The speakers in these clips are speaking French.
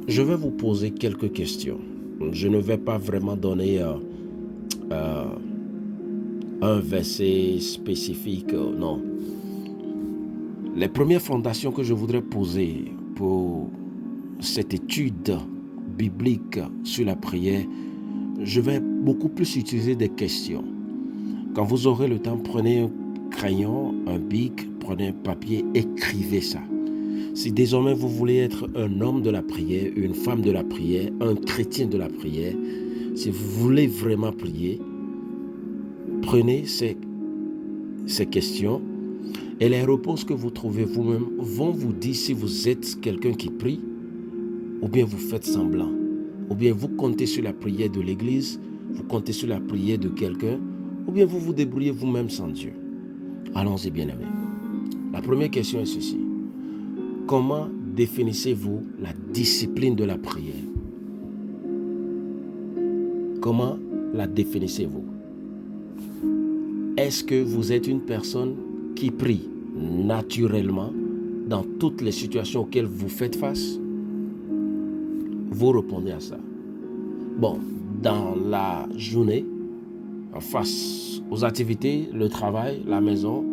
Je vais vous poser quelques questions. Je ne vais pas vraiment donner euh, un verset spécifique, non. Les premières fondations que je voudrais poser pour cette étude biblique sur la prière, je vais beaucoup plus utiliser des questions. Quand vous aurez le temps, prenez un crayon, un bic, prenez un papier, écrivez ça. Si désormais vous voulez être un homme de la prière, une femme de la prière, un chrétien de la prière, si vous voulez vraiment prier, prenez ces questions et les réponses que vous trouvez vous-même vont vous dire si vous êtes quelqu'un qui prie ou bien vous faites semblant. Ou bien vous comptez sur la prière de l'église, vous comptez sur la prière de quelqu'un, ou bien vous vous débrouillez vous-même sans Dieu. Allons-y, bien-aimés. La première question est ceci. Comment définissez-vous la discipline de la prière? Comment la définissez-vous? Est-ce que vous êtes une personne qui prie naturellement dans toutes les situations auxquelles vous faites face? Vous répondez à ça. Bon, dans la journée, face aux activités, le travail, la maison,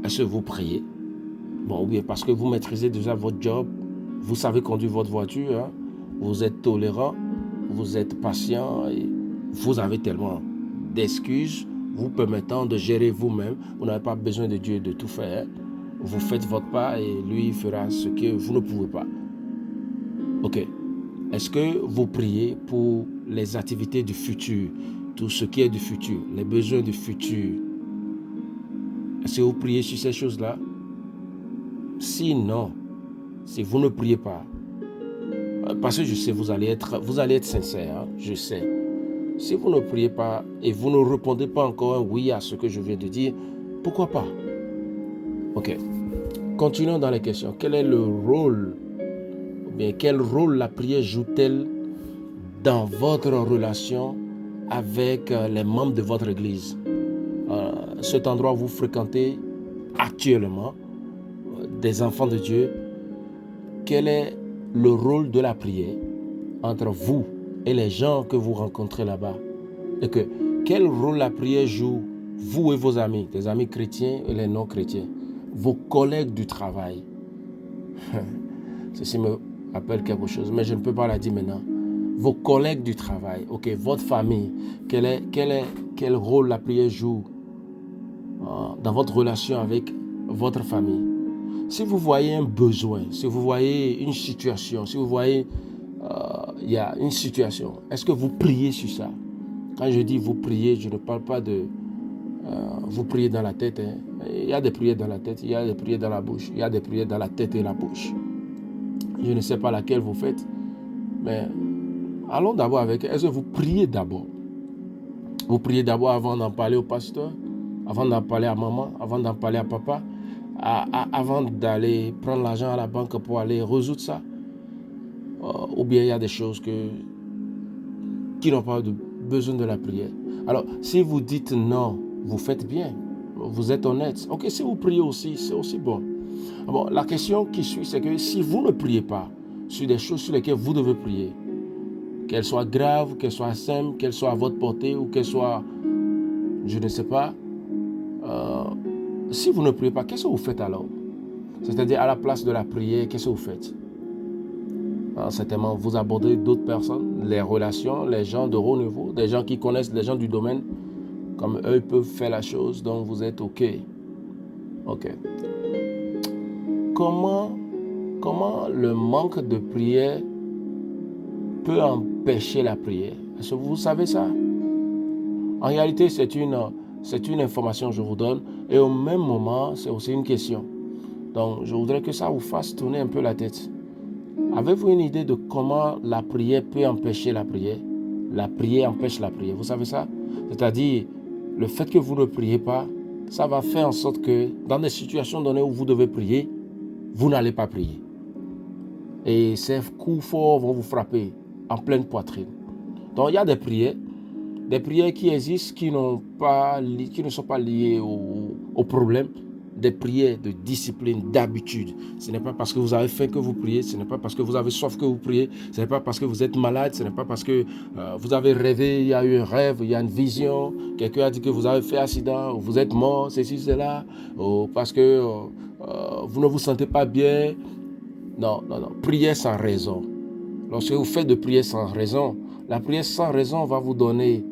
est-ce que vous priez? Bon, oui, parce que vous maîtrisez déjà votre job, vous savez conduire votre voiture, hein? Vous êtes tolérant, vous êtes patient, et vous avez tellement d'excuses vous permettant de gérer vous-même. Vous n'avez pas besoin de Dieu de tout faire. Vous faites votre part et lui fera ce que vous ne pouvez pas. Ok. Est-ce que vous priez pour les activités du futur, tout ce qui est du futur, les besoins du futur? Est-ce que vous priez sur ces choses-là? Si non, si vous ne priez pas, parce que je sais, vous allez être sincère, hein, je sais. Si vous ne priez pas et vous ne répondez pas encore un oui à ce que je viens de dire, pourquoi pas? Ok. Continuons dans les questions. Quel est le rôle, ou bien quel rôle la prière joue-t-elle dans votre relation avec les membres de votre église? Cet endroit où vous fréquentez actuellement, des enfants de Dieu, quel est le rôle de la prière entre vous et les gens que vous rencontrez là-bas? Et quel rôle la prière joue, vous et vos amis, les amis chrétiens et les non-chrétiens, vos collègues du travail? Ceci me rappelle quelque chose, mais je ne peux pas la dire maintenant. Vos collègues du travail, ok, votre famille, quel rôle la prière joue dans votre relation avec votre famille? Si vous voyez un besoin, si vous voyez une situation, si vous voyez il y a une situation, est-ce que vous priez sur ça? Quand je dis vous priez, je ne parle pas de vous priez dans la tête. Hein. Il y a des prières dans la tête, il y a des prières dans la bouche, il y a des prières dans la tête et la bouche. Je ne sais pas laquelle vous faites, mais allons d'abord avec. Est-ce que vous priez d'abord? Vous priez d'abord avant d'en parler au pasteur, avant d'en parler à maman, avant d'en parler à papa, avant d'aller prendre l'argent à la banque pour aller résoudre ça? Ou bien il y a des choses qui n'ont pas besoin de la prière. Alors, si vous dites non, vous faites bien. Vous êtes honnête. Ok, si vous priez aussi, c'est aussi bon. Bon, la question qui suit, c'est que si vous ne priez pas sur des choses sur lesquelles vous devez prier, qu'elles soient graves, qu'elles soient simples, qu'elles soient à votre portée ou qu'elles soient, je ne sais pas, euh, si vous ne priez pas, qu'est-ce que vous faites alors? C'est-à-dire à la place de la prière, qu'est-ce que vous faites? Certainement, vous abordez d'autres personnes, les relations, les gens de haut niveau, des gens qui connaissent les gens du domaine, comme eux peuvent faire la chose, donc vous êtes OK. OK. Comment le manque de prière peut empêcher la prière? Est-ce que vous savez ça? En réalité, c'est une information que je vous donne et au même moment, c'est aussi une question. Donc, je voudrais que ça vous fasse tourner un peu la tête. Avez-vous une idée de comment la prière peut empêcher la prière? La prière empêche la prière. Vous savez ça? C'est-à-dire, le fait que vous ne priez pas, ça va faire en sorte que dans des situations données où vous devez prier, vous n'allez pas prier. Et ces coups forts vont vous frapper en pleine poitrine. Donc, il y a des prières qui existent, qui ne sont pas liées au problème des prières de discipline, d'habitude. Ce n'est pas parce que vous avez faim que vous priez, ce n'est pas parce que vous avez soif que vous priez, ce n'est pas parce que vous êtes malade, ce n'est pas parce que vous avez rêvé, il y a eu un rêve, il y a une vision, quelqu'un a dit que vous avez fait accident, ou vous êtes mort, ceci, cela, ou parce que vous ne vous sentez pas bien. Non. Priez sans raison. Lorsque vous faites de prière sans raison, la prière sans raison va vous donner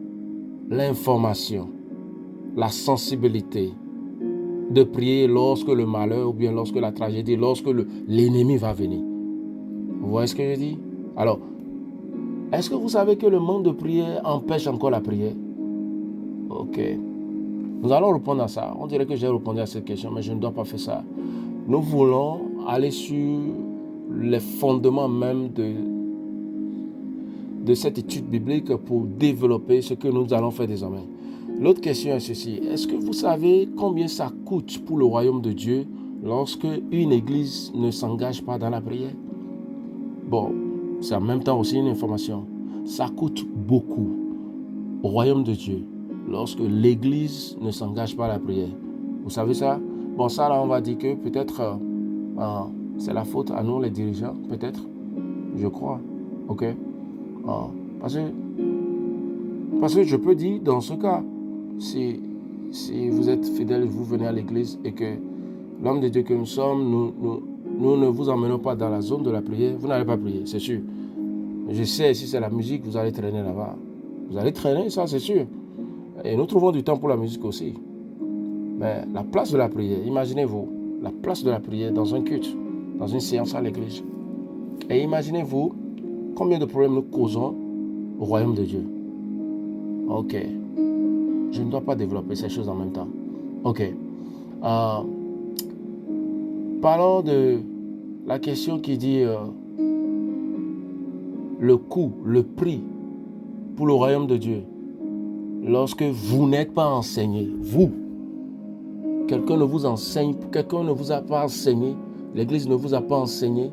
l'information, la sensibilité de prier lorsque le malheur ou bien lorsque la tragédie, lorsque l'ennemi va venir. Vous voyez ce que je dis? Alors, est-ce que vous savez que le manque de prière empêche encore la prière? Ok. Nous allons répondre à ça. On dirait que j'ai répondu à cette question, mais je ne dois pas faire ça. Nous voulons aller sur les fondements même de cette étude biblique pour développer ce que nous allons faire désormais. L'autre question est ceci. Est-ce que vous savez combien ça coûte pour le royaume de Dieu lorsque une église ne s'engage pas dans la prière? Bon, c'est en même temps aussi une information. Ça coûte beaucoup au royaume de Dieu lorsque l'église ne s'engage pas à la prière. Vous savez ça? Bon, ça là, on va dire que peut-être c'est la faute à nous les dirigeants, peut-être. Je crois. Ok? Parce que je peux dire, dans ce cas, si vous êtes fidèle, vous venez à l'église et que l'homme de Dieu que nous sommes, nous ne vous emmenons pas dans la zone de la prière, vous n'allez pas prier, c'est sûr. Je sais, si c'est la musique, vous allez traîner là-bas. Vous allez traîner, ça c'est sûr. Et nous trouvons du temps pour la musique aussi. Mais la place de la prière, imaginez-vous, la place de la prière dans un culte, dans une séance à l'église. Et imaginez-vous combien de problèmes nous causons au royaume de Dieu. Ok. Je ne dois pas développer ces choses en même temps. Ok. Parlons de la question qui dit le coût, le prix pour le royaume de Dieu. Lorsque vous n'êtes pas enseigné, vous, quelqu'un ne vous enseigne, quelqu'un ne vous a pas enseigné, l'église ne vous a pas enseigné,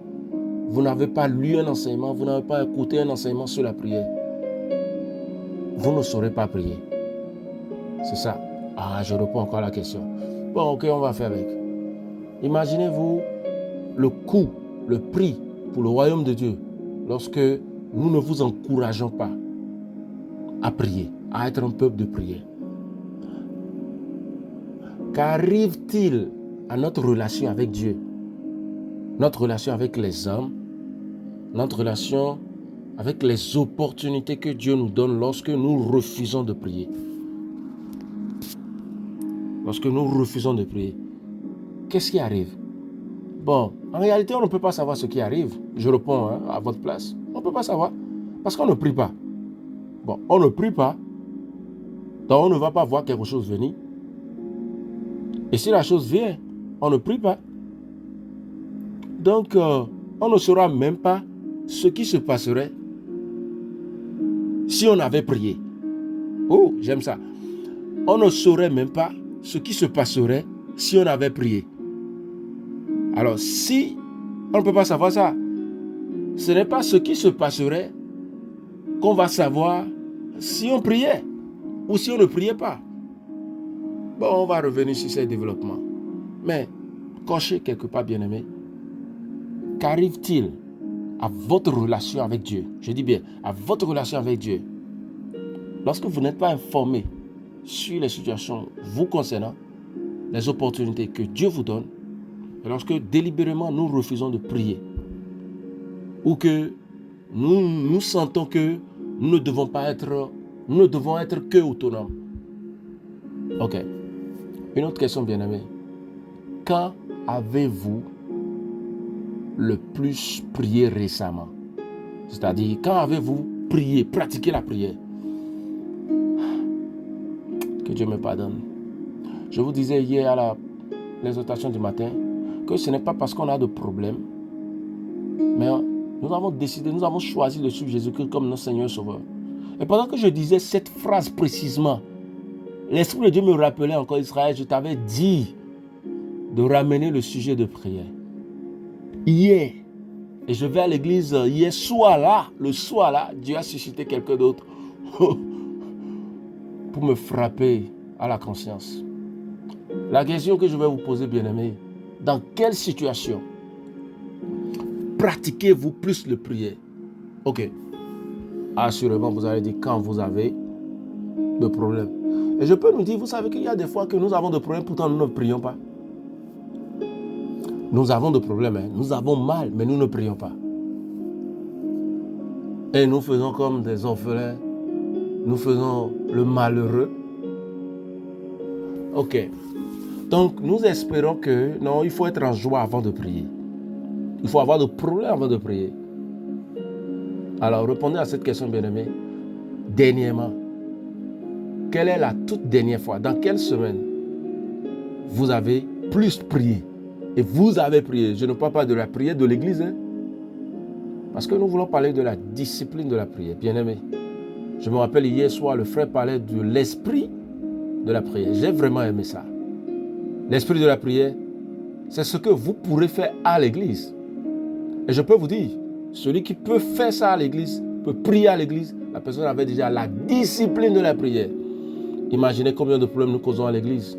vous n'avez pas lu un enseignement, vous n'avez pas écouté un enseignement sur la prière, vous ne saurez pas prier. C'est ça. Je réponds encore à la question. Bon, ok, on va faire avec. Imaginez-vous le coût, le prix pour le royaume de Dieu lorsque nous ne vous encourageons pas à prier, à être un peuple de prière. Qu'arrive-t-il à notre relation avec Dieu, notre relation avec les hommes, notre relation avec les opportunités que Dieu nous donne lorsque nous refusons de prier? Lorsque nous refusons de prier, qu'est-ce qui arrive? Bon, en réalité, on ne peut pas savoir ce qui arrive. Je réponds à votre place. On ne peut pas savoir parce qu'on ne prie pas. Bon, on ne prie pas, donc on ne va pas voir quelque chose venir. Et si la chose vient, on ne prie pas. Donc, on ne saura même pas ce qui se passerait si on avait prié. Oh, j'aime ça. On ne saurait même pas ce qui se passerait si on avait prié. Alors, si on ne peut pas savoir ça, ce n'est pas ce qui se passerait qu'on va savoir si on priait ou si on ne priait pas. Bon, on va revenir sur ces développements. Mais, cochez quelque part, bien-aimé, qu'arrive-t-il à votre relation avec Dieu? Je dis bien, à votre relation avec Dieu. Lorsque vous n'êtes pas informé sur les situations vous concernant, les opportunités que Dieu vous donne, et lorsque délibérément nous refusons de prier, ou que nous sentons que nous ne devons être que autonomes. Ok. Une autre question, bien-aimé. Quand avez-vous le plus prié récemment? C'est-à-dire, quand avez-vous prié, pratiqué la prière? Que Dieu me pardonne. Je vous disais hier à l'exhortation du matin que ce n'est pas parce qu'on a de problèmes, mais nous avons choisi de suivre Jésus-Christ comme notre Seigneur Sauveur. Et pendant que je disais cette phrase précisément, l'Esprit de Dieu me rappelait encore, Israël, je t'avais dit de ramener le sujet de prière. Hier, et je vais à l'église hier soir le soir là, Dieu a suscité quelqu'un d'autre pour me frapper à la conscience. La question que je vais vous poser, bien-aimés, dans quelle situation pratiquez-vous plus le prière? Ok. Assurément, vous allez dire quand vous avez de problèmes. Et je peux nous dire, vous savez qu'il y a des fois que nous avons de problèmes, pourtant nous ne prions pas. Nous avons de problèmes, hein. Nous avons mal, mais nous ne prions pas. Et nous faisons comme des orphelins. Nous faisons le malheureux. Ok. Donc, nous espérons que, non, il faut être en joie avant de prier. Il faut avoir de problèmes avant de prier. Alors, répondez à cette question, bien-aimés. Dernièrement, quelle est la toute dernière fois, dans quelle semaine vous avez plus prié? Et vous avez prié. Je ne parle pas de la prière de l'église, hein? Parce que nous voulons parler de la discipline de la prière. Bien-aimés, je me rappelle hier soir, le frère parlait de l'esprit de la prière. J'ai vraiment aimé ça. L'esprit de la prière, c'est ce que vous pourrez faire à l'église. Et je peux vous dire, celui qui peut faire ça à l'église, peut prier à l'église, la personne avait déjà la discipline de la prière. Imaginez combien de problèmes nous causons à l'église.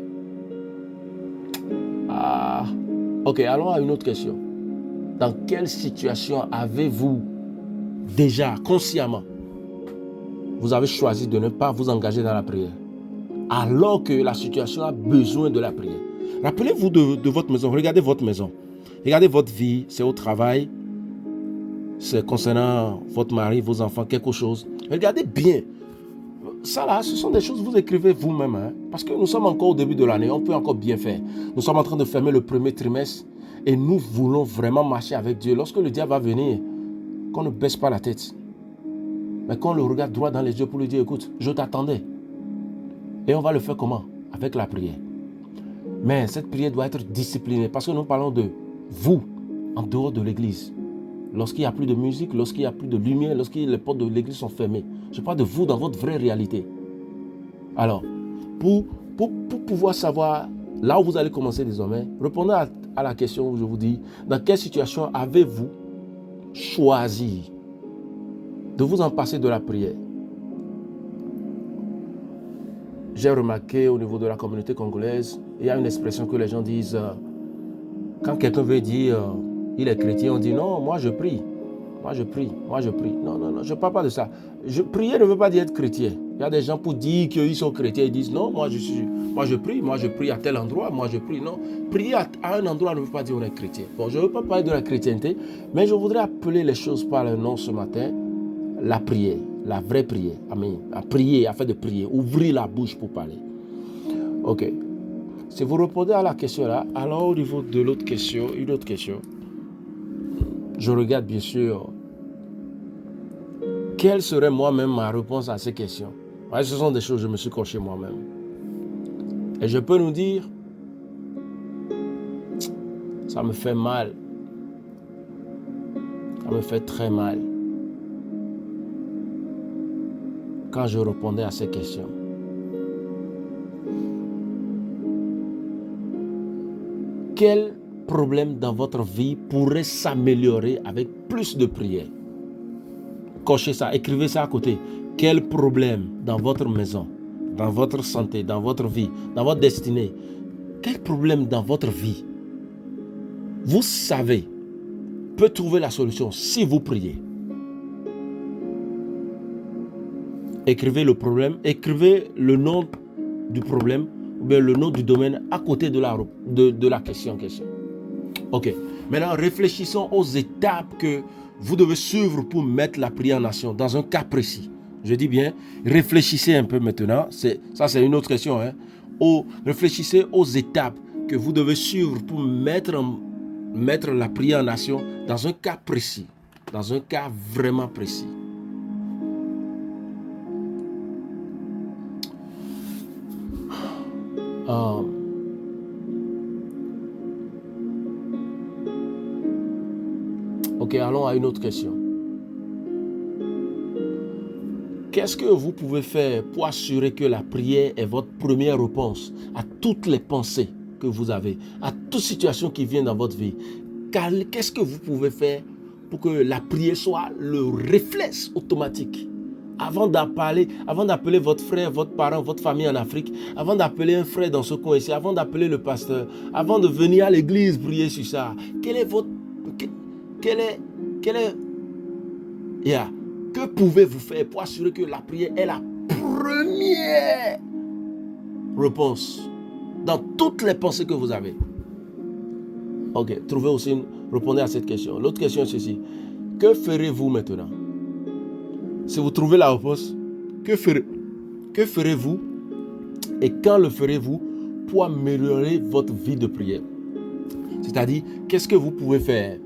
Ok, allons à une autre question. Dans quelle situation avez-vous déjà, consciemment, vous avez choisi de ne pas vous engager dans la prière, alors que la situation a besoin de la prière? Rappelez-vous de votre maison, regardez votre maison. Regardez votre vie, c'est au travail, c'est concernant votre mari, vos enfants, quelque chose. Regardez bien. Ça là, ce sont des choses que vous écrivez vous-même, hein, parce que nous sommes encore au début de l'année, on peut encore bien faire. Nous sommes en train de fermer le premier trimestre et nous voulons vraiment marcher avec Dieu. Lorsque le diable va venir, qu'on ne baisse pas la tête, mais qu'on le regarde droit dans les yeux pour lui dire, écoute, je t'attendais. Et on va le faire comment? Avec la prière. Mais cette prière doit être disciplinée, parce que nous parlons de vous, en dehors de l'église. Lorsqu'il n'y a plus de musique, lorsqu'il n'y a plus de lumière, lorsque les portes de l'église sont fermées. Je parle de vous dans votre vraie réalité. Alors, pour pouvoir savoir là où vous allez commencer désormais, répondez à la question où je vous dis, dans quelle situation avez-vous choisi de vous en passer de la prière? J'ai remarqué au niveau de la communauté congolaise, il y a une expression que les gens disent, quand quelqu'un veut dire il est chrétien, on dit non, moi je prie. Moi je prie, moi je prie. Non, je ne parle pas de ça. Prier ne veut pas dire être chrétien. Il y a des gens pour dire qu'ils sont chrétiens, ils disent non, moi je prie à tel endroit, moi je prie. Non, prier à un endroit ne veut pas dire qu'on est chrétien. Bon, je ne veux pas parler de la chrétienté, mais je voudrais appeler les choses par le nom ce matin. La prière, la vraie prière. Amen. À prier, afin de prier. Ouvrir la bouche pour parler. Ok. Si vous répondez à la question là, alors au niveau de l'autre question, une autre question. Je regarde bien sûr quelle serait moi-même ma réponse à ces questions. Ouais, ce sont des choses que je me suis coché moi-même. Et je peux nous dire, ça me fait mal. Ça me fait très mal quand je répondais à ces questions. Quel problème dans votre vie pourrait s'améliorer avec plus de prière? Cochez ça, écrivez ça à côté. Quel problème dans votre maison, dans votre santé, dans votre vie, dans votre destinée, quel problème dans votre vie, vous savez, peut trouver la solution si vous priez? Écrivez le problème, écrivez le nom du problème ou bien le nom du domaine à côté de la question en question. Ok. Maintenant, réfléchissons aux étapes que vous devez suivre pour mettre la prière en action dans un cas précis. Je dis bien, réfléchissez un peu maintenant. Ça, c'est une autre question. Réfléchissez aux étapes que vous devez suivre pour mettre la prière en action dans un cas précis. Dans un cas vraiment précis. Ok, allons à une autre question. Qu'est-ce que vous pouvez faire pour assurer que la prière est votre première réponse à toutes les pensées que vous avez, à toute situation qui vient dans votre vie? Qu'est-ce que vous pouvez faire pour que la prière soit le réflexe automatique Avant d'appeler votre frère, votre parent, votre famille en Afrique, avant d'appeler un frère dans ce coin ici, avant d'appeler le pasteur, avant de venir à l'église prier sur ça, que pouvez-vous faire pour assurer que la prière est la première réponse dans toutes les pensées que vous avez? Ok, répondez à cette question. L'autre question est ceci. Que ferez-vous maintenant? Si vous trouvez la réponse, que ferez-vous et quand le ferez-vous pour améliorer votre vie de prière? C'est-à-dire, qu'est-ce que vous pouvez faire?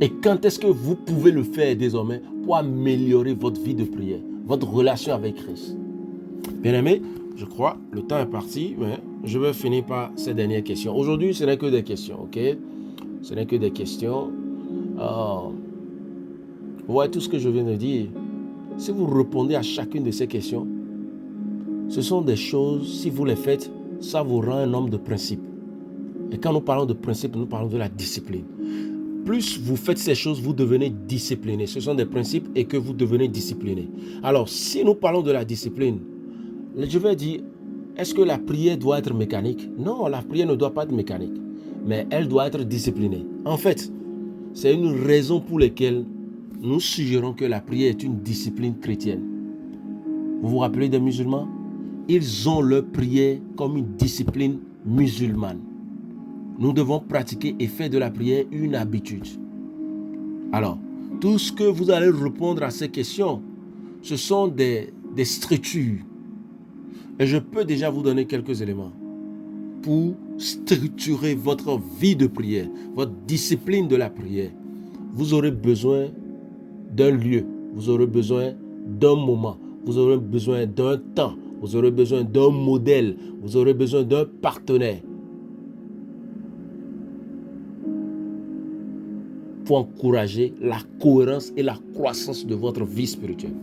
Et quand est-ce que vous pouvez le faire désormais pour améliorer votre vie de prière, votre relation avec Christ? Bien-aimés, je crois, le temps est parti, mais je vais finir par ces dernières questions. Aujourd'hui, ce n'est que des questions, ok? Ce n'est que des questions. Vous voyez tout ce que je viens de dire. Si vous répondez à chacune de ces questions, ce sont des choses, si vous les faites, ça vous rend un homme de principe. Et quand nous parlons de principe, nous parlons de la discipline. Plus vous faites ces choses, vous devenez discipliné. Ce sont des principes et que vous devenez discipliné. Alors, si nous parlons de la discipline, je vais dire, est-ce que la prière doit être mécanique? Non, la prière ne doit pas être mécanique, mais elle doit être disciplinée. En fait, c'est une raison pour laquelle nous suggérons que la prière est une discipline chrétienne. Vous vous rappelez des musulmans? Ils ont leur prière comme une discipline musulmane. Nous devons pratiquer et faire de la prière une habitude. Alors, tout ce que vous allez répondre à ces questions, ce sont des structures. Et je peux déjà vous donner quelques éléments pour structurer votre vie de prière, votre discipline de la prière. Vous aurez besoin d'un lieu, vous aurez besoin d'un moment, vous aurez besoin d'un temps, vous aurez besoin d'un modèle, vous aurez besoin d'un partenaire pour encourager la cohérence et la croissance de votre vie spirituelle.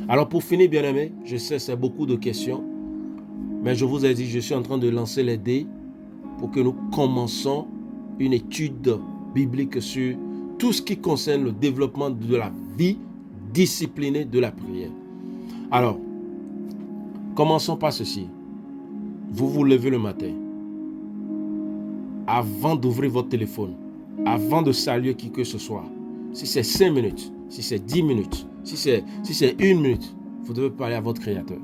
Alors pour finir, bien-aimés, je sais c'est beaucoup de questions, mais je vous ai dit, je suis en train de lancer les dés pour que nous commençons une étude biblique sur tout ce qui concerne le développement de la vie disciplinée de la prière. Alors, commençons par ceci. Vous vous levez le matin. Avant d'ouvrir votre téléphone, avant de saluer qui que ce soit, si c'est 5 minutes, si c'est 10 minutes, si c'est 1 minute, vous devez parler à votre Créateur.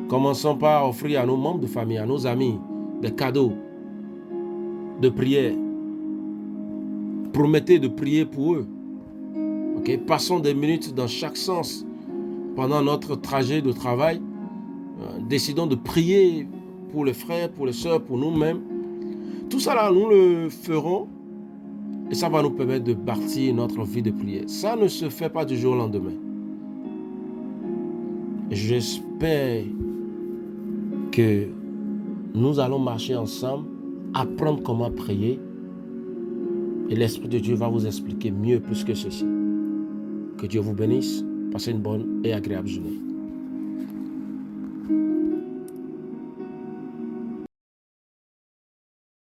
Commençons par offrir à nos membres de famille, à nos amis, des cadeaux de prière. Promettez de prier pour eux. Okay? Passons des minutes dans chaque sens pendant notre trajet de travail. Décidons de prier pour les frères, pour les sœurs, pour nous-mêmes. Tout ça là, nous le ferons et ça va nous permettre de bâtir notre vie de prière. Ça ne se fait pas du jour au lendemain. J'espère que nous allons marcher ensemble, apprendre comment prier et l'Esprit de Dieu va vous expliquer mieux plus que ceci. Que Dieu vous bénisse. Passez une bonne et agréable journée.